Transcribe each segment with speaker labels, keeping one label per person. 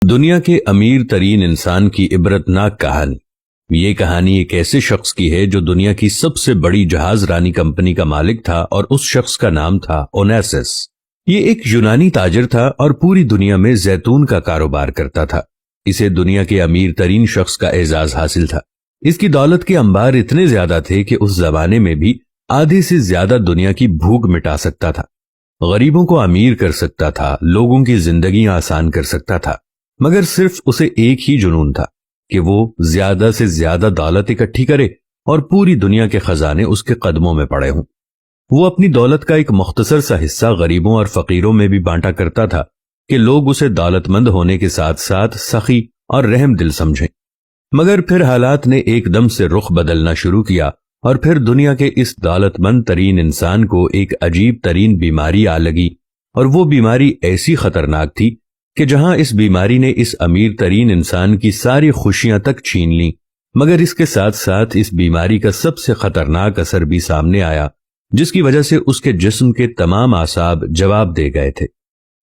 Speaker 1: دنیا کے امیر ترین انسان کی عبرتناک کہانی۔ یہ کہانی ایک ایسے شخص کی ہے جو دنیا کی سب سے بڑی جہاز رانی کمپنی کا مالک تھا اور اس شخص کا نام تھا اونیسس۔ یہ ایک یونانی تاجر تھا اور پوری دنیا میں زیتون کا کاروبار کرتا تھا۔ اسے دنیا کے امیر ترین شخص کا اعزاز حاصل تھا۔ اس کی دولت کے انبار اتنے زیادہ تھے کہ اس زمانے میں بھی آدھے سے زیادہ دنیا کی بھوک مٹا سکتا تھا، غریبوں کو امیر کر سکتا تھا، لوگوں کی زندگیاں آسان کر سکتا تھا، مگر صرف اسے ایک ہی جنون تھا کہ وہ زیادہ سے زیادہ دولت اکٹھی کرے اور پوری دنیا کے خزانے اس کے قدموں میں پڑے ہوں۔ وہ اپنی دولت کا ایک مختصر سا حصہ غریبوں اور فقیروں میں بھی بانٹا کرتا تھا کہ لوگ اسے دولت مند ہونے کے ساتھ ساتھ سخی اور رحم دل سمجھیں۔ مگر پھر حالات نے ایک دم سے رخ بدلنا شروع کیا اور پھر دنیا کے اس دولت مند ترین انسان کو ایک عجیب ترین بیماری آ لگی، اور وہ بیماری ایسی خطرناک تھی کہ جہاں اس بیماری نے اس امیر ترین انسان کی ساری خوشیاں تک چھین لیں، مگر اس کے ساتھ ساتھ اس بیماری کا سب سے خطرناک اثر بھی سامنے آیا، جس کی وجہ سے اس کے جسم کے تمام اعصاب جواب دے گئے تھے۔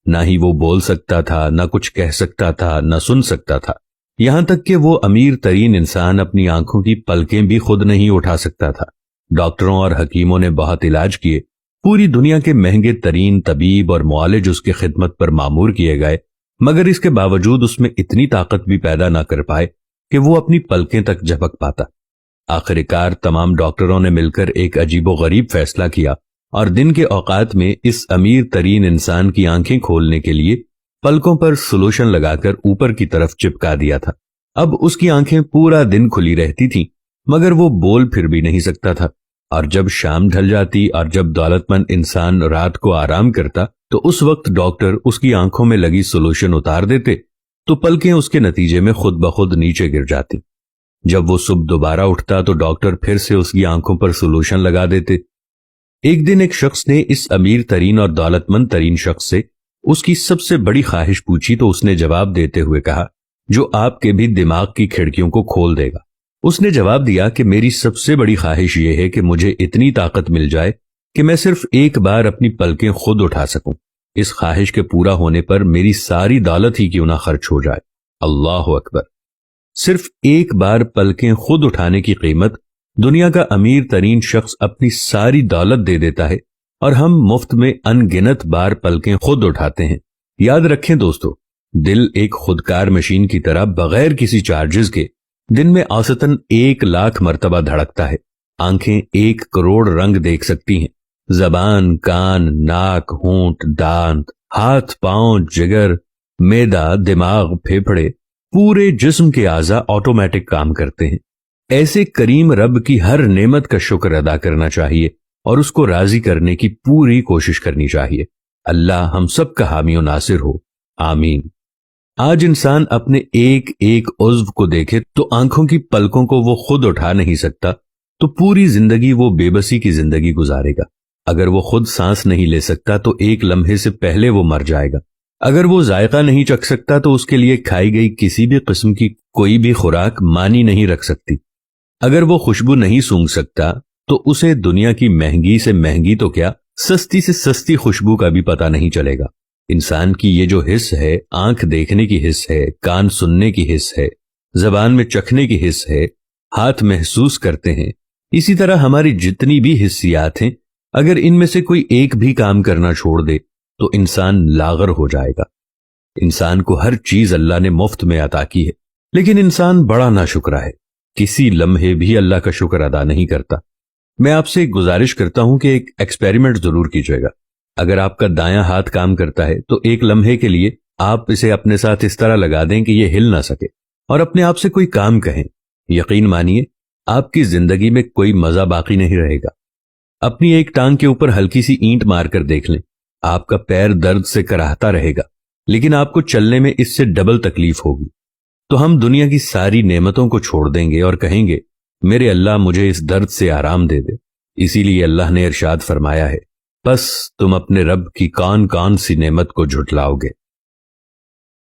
Speaker 1: نہ ہی وہ بول سکتا تھا، نہ کچھ کہہ سکتا تھا، نہ سن سکتا تھا، یہاں تک کہ وہ امیر ترین انسان اپنی آنکھوں کی پلکیں بھی خود نہیں اٹھا سکتا تھا۔ ڈاکٹروں اور حکیموں نے بہت علاج کیے، پوری دنیا کے مہنگے ترین طبیب اور معالج اس کی خدمت پر مامور کیے گئے، مگر اس کے باوجود اس میں اتنی طاقت بھی پیدا نہ کر پائے کہ وہ اپنی پلکیں تک جھپک پاتا۔ آخرکار تمام ڈاکٹروں نے مل کر ایک عجیب و غریب فیصلہ کیا اور دن کے اوقات میں اس امیر ترین انسان کی آنکھیں کھولنے کے لیے پلکوں پر سلوشن لگا کر اوپر کی طرف چپکا دیا تھا۔ اب اس کی آنکھیں پورا دن کھلی رہتی تھیں، مگر وہ بول پھر بھی نہیں سکتا تھا، اور جب شام ڈھل جاتی اور جب دولت مند انسان رات کو آرام کرتا تو اس وقت ڈاکٹر اس کی آنکھوں میں لگی سلوشن اتار دیتے تو پلکیں اس کے نتیجے میں خود بخود نیچے گر جاتی۔ جب وہ صبح دوبارہ اٹھتا تو ڈاکٹر پھر سے اس کی آنکھوں پر سلوشن لگا دیتے۔ ایک دن ایک شخص نے اس امیر ترین اور دولت مند ترین شخص سے اس کی سب سے بڑی خواہش پوچھی تو اس نے جواب دیتے ہوئے کہا، جو آپ کے بھی دماغ کی کھڑکیوں کو کھول دے گا۔ اس نے جواب دیا کہ میری سب سے بڑی خواہش یہ ہے کہ مجھے اتنی طاقت مل جائے کہ میں صرف ایک بار اپنی پلکیں خود اٹھا سکوں۔ اس خواہش کے پورا ہونے پر میری ساری دولت ہی کیوں نہ خرچ ہو جائے۔ اللہ اکبر! صرف ایک بار پلکیں خود اٹھانے کی قیمت دنیا کا امیر ترین شخص اپنی ساری دولت دے دیتا ہے، اور ہم مفت میں ان گنت بار پلکیں خود اٹھاتے ہیں۔ یاد رکھیں دوستو، دل ایک خودکار مشین کی طرح بغیر کسی چارجز کے دن میں اوسطاً 1,00,000 مرتبہ دھڑکتا ہے۔ آنکھیں 1 کروڑ رنگ دیکھ سکتی ہیں، زبان، کان، ناک، ہونٹ، دانت، ہاتھ، پاؤں، جگر، معدہ، دماغ، پھیپھڑے، پورے جسم کے اعضاء آٹومیٹک کام کرتے ہیں۔ ایسے کریم رب کی ہر نعمت کا شکر ادا کرنا چاہیے اور اس کو راضی کرنے کی پوری کوشش کرنی چاہیے۔ اللہ ہم سب کا حامی و ناصر ہو، آمین۔ آج انسان اپنے ایک ایک عضو کو دیکھے تو آنکھوں کی پلکوں کو وہ خود اٹھا نہیں سکتا، تو پوری زندگی وہ بے بسی کی زندگی گزارے گا۔ اگر وہ خود سانس نہیں لے سکتا تو ایک لمحے سے پہلے وہ مر جائے گا۔ اگر وہ ذائقہ نہیں چکھ سکتا تو اس کے لیے کھائی گئی کسی بھی قسم کی کوئی بھی خوراک معنی نہیں رکھ سکتی۔ اگر وہ خوشبو نہیں سونگھ سکتا تو اسے دنیا کی مہنگی سے مہنگی تو کیا، سستی سے سستی خوشبو کا بھی پتہ نہیں چلے گا۔ انسان کی یہ جو حس ہے، آنکھ دیکھنے کی حس ہے، کان سننے کی حس ہے، زبان میں چکھنے کی حس ہے، ہاتھ محسوس کرتے ہیں، اسی طرح ہماری جتنی بھی حسیات ہیں، اگر ان میں سے کوئی ایک بھی کام کرنا چھوڑ دے تو انسان لاغر ہو جائے گا۔ انسان کو ہر چیز اللہ نے مفت میں عطا کی ہے، لیکن انسان بڑا ناشکرا ہے، کسی لمحے بھی اللہ کا شکر ادا نہیں کرتا۔ میں آپ سے ایک گزارش کرتا ہوں کہ ایک ایکسپیریمنٹ ضرور کیجیے گا۔ اگر آپ کا دایاں ہاتھ کام کرتا ہے تو ایک لمحے کے لیے آپ اسے اپنے ساتھ اس طرح لگا دیں کہ یہ ہل نہ سکے، اور اپنے آپ سے کوئی کام کہیں۔ یقین مانیے آپ کی زندگی میں کوئی مزہ باقی نہیں رہے گا۔ اپنی ایک ٹانگ کے اوپر ہلکی سی اینٹ مار کر دیکھ لیں، آپ کا پیر درد سے کراہتا رہے گا، لیکن آپ کو چلنے میں اس سے ڈبل تکلیف ہوگی۔ تو ہم دنیا کی ساری نعمتوں کو چھوڑ دیں گے اور کہیں گے، میرے اللہ مجھے اس درد سے آرام دے دے۔ اسی لیے اللہ نے ارشاد فرمایا ہے، بس تم اپنے رب کی کون کون سی نعمت کو جھٹلاؤ گے۔